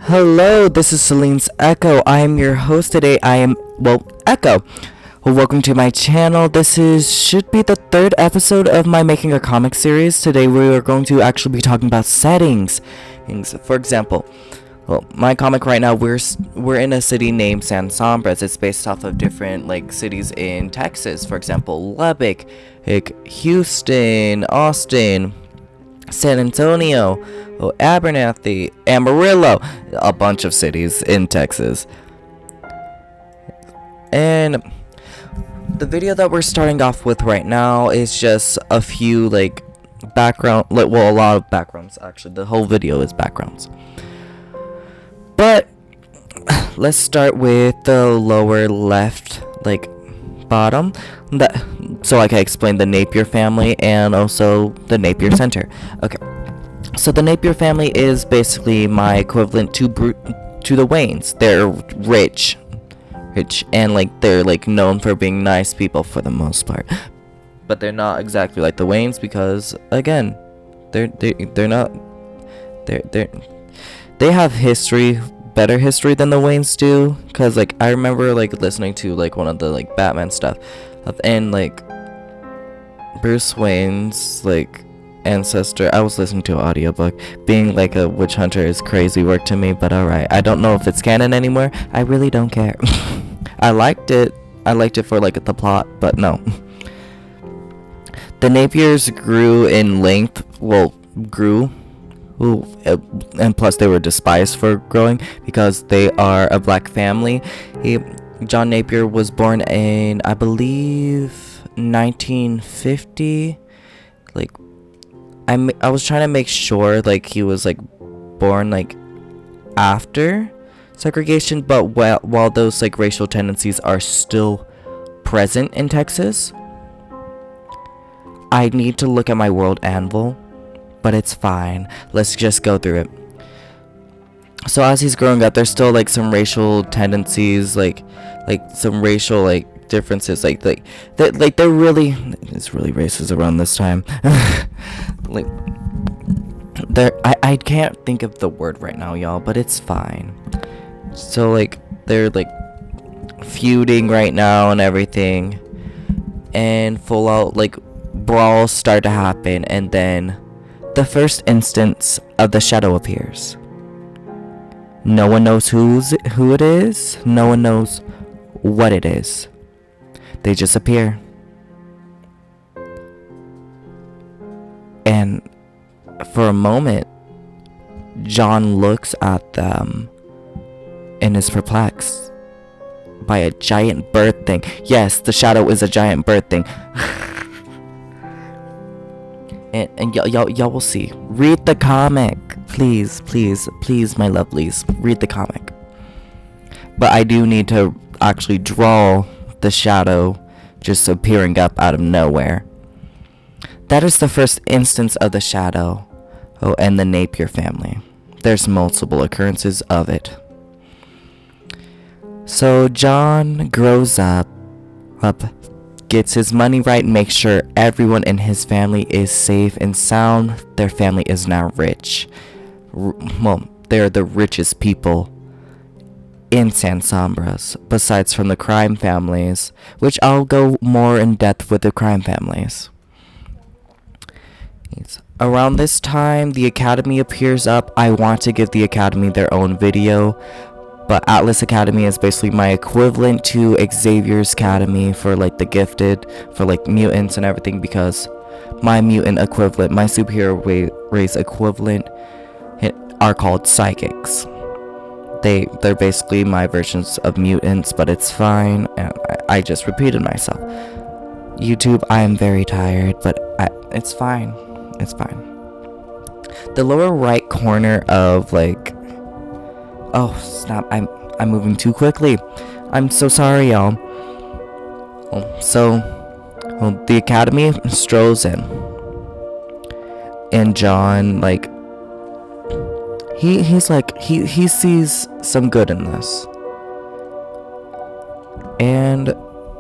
Hello, this is Celine's Echo. I am your host today. Echo. Well, welcome to my channel. Should be the third episode of my Making a Comic series. Today we are going to actually be talking about settings. For example, my comic right now, we're in a city named San Sombras. It's based off of different cities in Texas. For example, Lubbock, Houston, Austin, San Antonio, Abernathy, Amarillo, a bunch of cities in Texas. And the video that we're starting off with right now is just a few background, a lot of backgrounds actually. The whole video is backgrounds. But let's start with the lower left, bottom, so I can explain the Napier family and also the Napier Center. Okay, so the Napier family is basically my equivalent to the Waynes. They're rich, and they're known for being nice people for the most part, but they're not exactly like the Waynes because again, they have better history than the Waynes do, because I remember listening to one of the Batman stuff and Bruce Wayne's ancestor. I was listening to an audiobook. Being a witch hunter is crazy work to me, but alright. I don't know if it's canon anymore. I really don't care. I liked it for the plot, but no. The Napiers grew in length. And plus they were despised for growing because they are a black family. John Napier was born in, I believe, 1950. I was trying to make sure he was born after segregation, but while those racial tendencies are still present in Texas. I need to look at my world anvil, but it's fine. Let's just go through it. So as he's growing up, there's still some racial tendencies, some racial differences, they're really, it's really racist around this time. I can't think of the word right now, y'all, but it's fine. So they're feuding right now and everything, and full out brawls start to happen, and then the first instance of the shadow appears. No one knows who it is. No one knows what it is. They just appear. And for a moment, John looks at them and is perplexed by a giant bird thing. Yes, the shadow is a giant bird thing. And y'all will see. Read the comic. Please, my lovelies. Read the comic. But I do need to actually draw the shadow just appearing up out of nowhere. That is the first instance of the shadow. And the Napier family. There's multiple occurrences of it. So John grows up, gets his money right, and makes sure everyone in his family is safe and sound. Their family is now rich. They're the richest people in San Sombras, besides from the crime families, which I'll go more in depth with the crime families. Around this time, the Academy appears up. I want to give the Academy their own video, but Atlas Academy is basically my equivalent to Xavier's Academy for the gifted, for mutants and everything, because my mutant equivalent, my superhero race equivalent are called psychics. They're basically my versions of mutants, but it's fine. And I just repeated myself. YouTube, I am very tired, but it's fine. It's fine. The lower right corner of oh snap! I'm moving too quickly. I'm so sorry, y'all. The Academy strolls in, and John he sees some good in this, and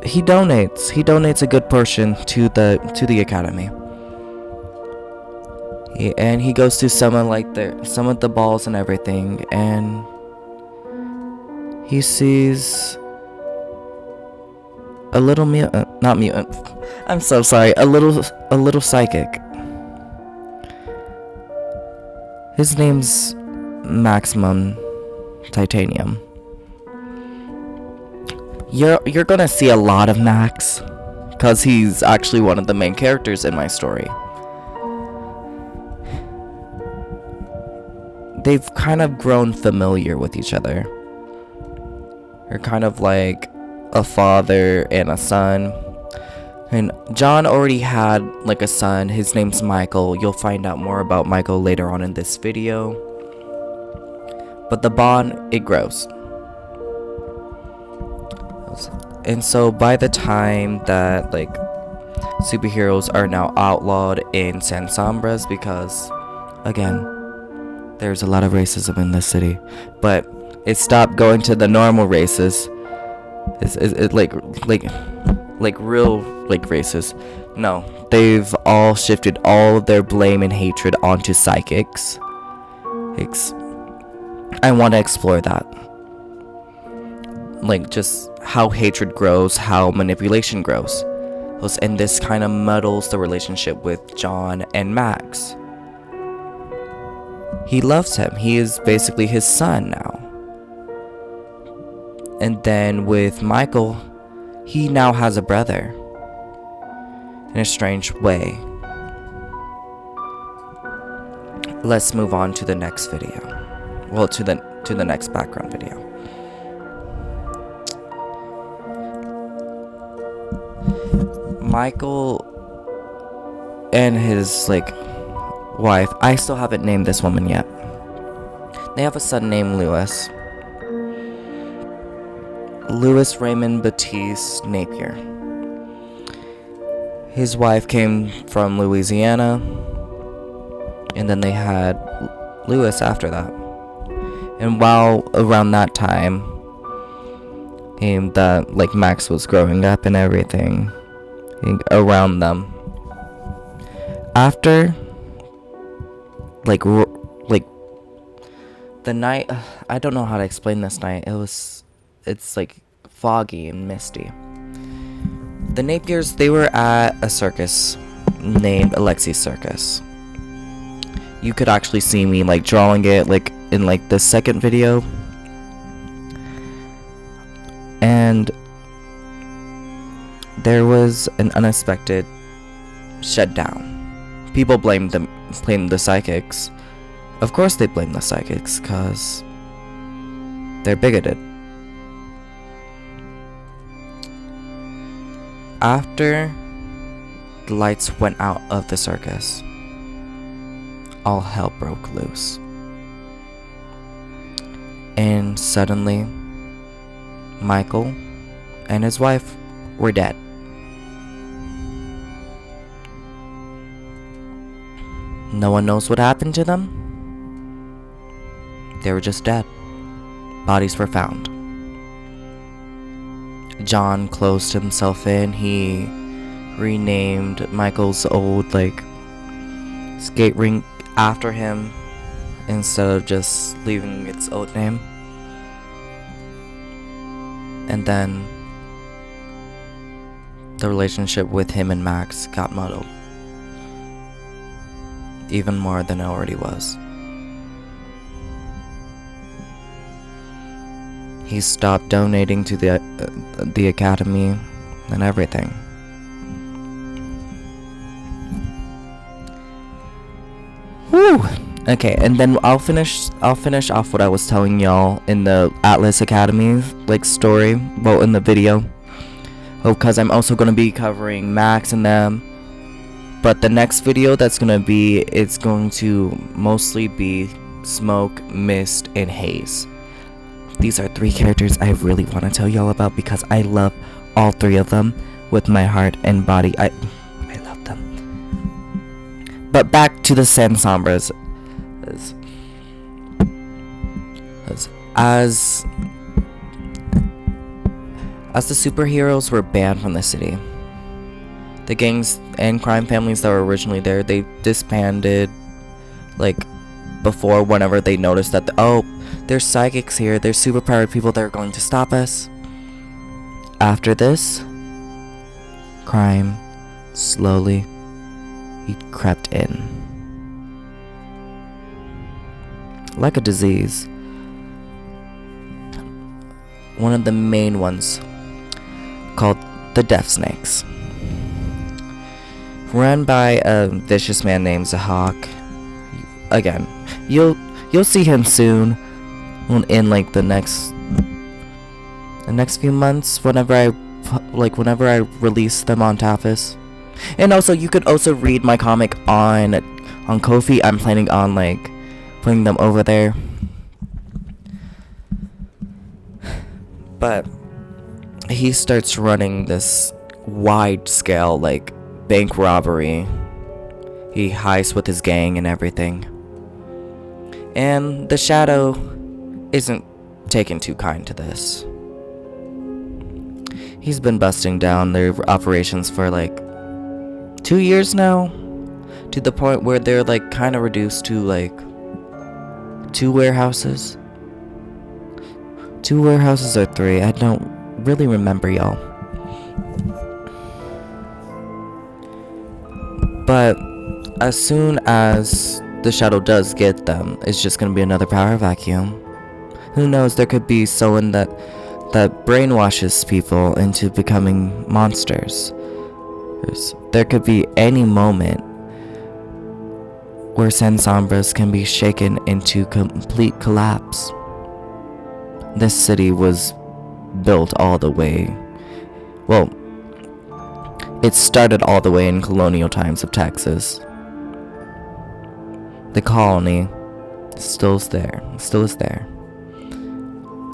he donates a good portion to the Academy. And he goes to some of the balls and everything, and he sees a little not mutant. I'm so sorry. A little psychic. His name's Maximum Titanium. You're gonna see a lot of Max, cause he's actually one of the main characters in my story. They've kind of grown familiar with each other. They're kind of like a father and a son. And John already had like a son. His name's Michael. You'll find out more about Michael later on in this video. But the bond, it grows. And so by the time that like superheroes are now outlawed in San Sombras, because again, there's a lot of racism in this city, but it stopped going to the normal races. It's like real like races. No, they've all shifted all of their blame and hatred onto psychics. I want to explore that, like just how hatred grows, how manipulation grows, and this kind of muddles the relationship with John and Max. He loves him. He is basically his son now. And then with Michael, he now has a brother in a strange way. Let's move on to the next video. Well, to the next background video. Michael and his like wife, I still haven't named this woman yet. They have a son named Louis Raymond Baptiste Napier. His wife came from Louisiana, and then they had Louis after that. And while around that time, that like Max was growing up and everything around them. After like the night, I don't know how to explain this night. It's like foggy and misty. The Napiers, they were at a circus named Alexis Circus. You could actually see me like drawing it like in like the second video. And there was an unexpected shutdown. People blamed the psychics. Of course they blame the psychics, cause they're bigoted. After the lights went out of the circus, all hell broke loose. And suddenly, Michael and his wife were dead. No one knows what happened to them. They were just dead. Bodies were found. John closed himself in. He renamed Michael's old like skate rink after him instead of just leaving its old name. And then the relationship with him and Max got muddled even more than it already was. He stopped donating to the academy and everything. Whew. Okay, and then I'll finish off what I was telling y'all in the Atlas Academy like story, well in the video. Because I'm also gonna be covering Max and them. But the next video that's gonna be, it's going to mostly be Smoke, Mist, and Haze. These are three characters I really want to tell y'all about because I love all three of them with my heart and body. I love them. But back to the San Sombras. As the superheroes were banned from the city, the gangs and crime families that were originally there, they disbanded like before whenever they noticed that There's psychics here. There's superpowered people that are going to stop us. After this, crime slowly crept in. Like a disease. One of the main ones, called the Death Snakes. Run by a vicious man named Zahak. Again, you'll see him soon, in like the next few months, whenever I release them on Tafis. And also, you could also read my comic on Kofi. I'm planning on like putting them over there. But he starts running this wide scale like bank robbery. He heists with his gang and everything. And the Shadow isn't taken too kind to this. He's been busting down their operations for like 2 years now, to the point where they're like kind of reduced to like 2 warehouses. 2 warehouses or 3, I don't really remember, y'all. But as soon as the Shadow does get them, it's just gonna be another power vacuum. Who knows, there could be someone that brainwashes people into becoming monsters. There could be any moment where San Sombras can be shaken into complete collapse. This city was built all the way, well, it started all the way in colonial times of Texas. The colony still is there.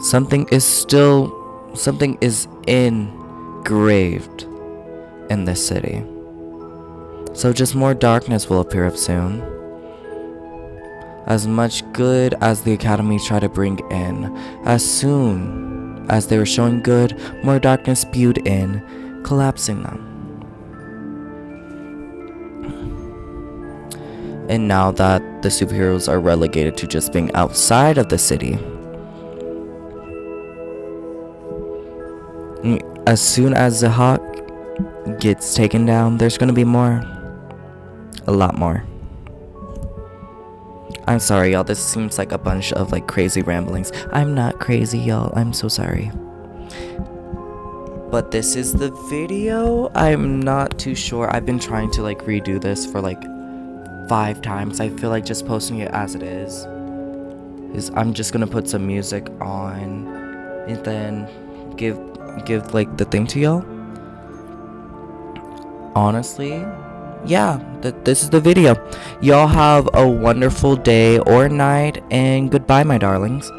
Something is engraved in this city. So just more darkness will appear up soon. As much good as the Academy tried to bring in, as soon as they were showing good, more darkness spewed in, collapsing them. And now that the superheroes are relegated to just being outside of the city, as soon as Zahak gets taken down, there's gonna be more. A lot more. I'm sorry, y'all. This seems like a bunch of like crazy ramblings. I'm not crazy, y'all. I'm so sorry. But this is the video. I'm not too sure. I've been trying to like redo this for like 5 times. I feel like just posting it as it is I'm just gonna put some music on and then give like the thing to y'all. Honestly, yeah, this is the video. Y'all have a wonderful day or night, and goodbye, my darlings.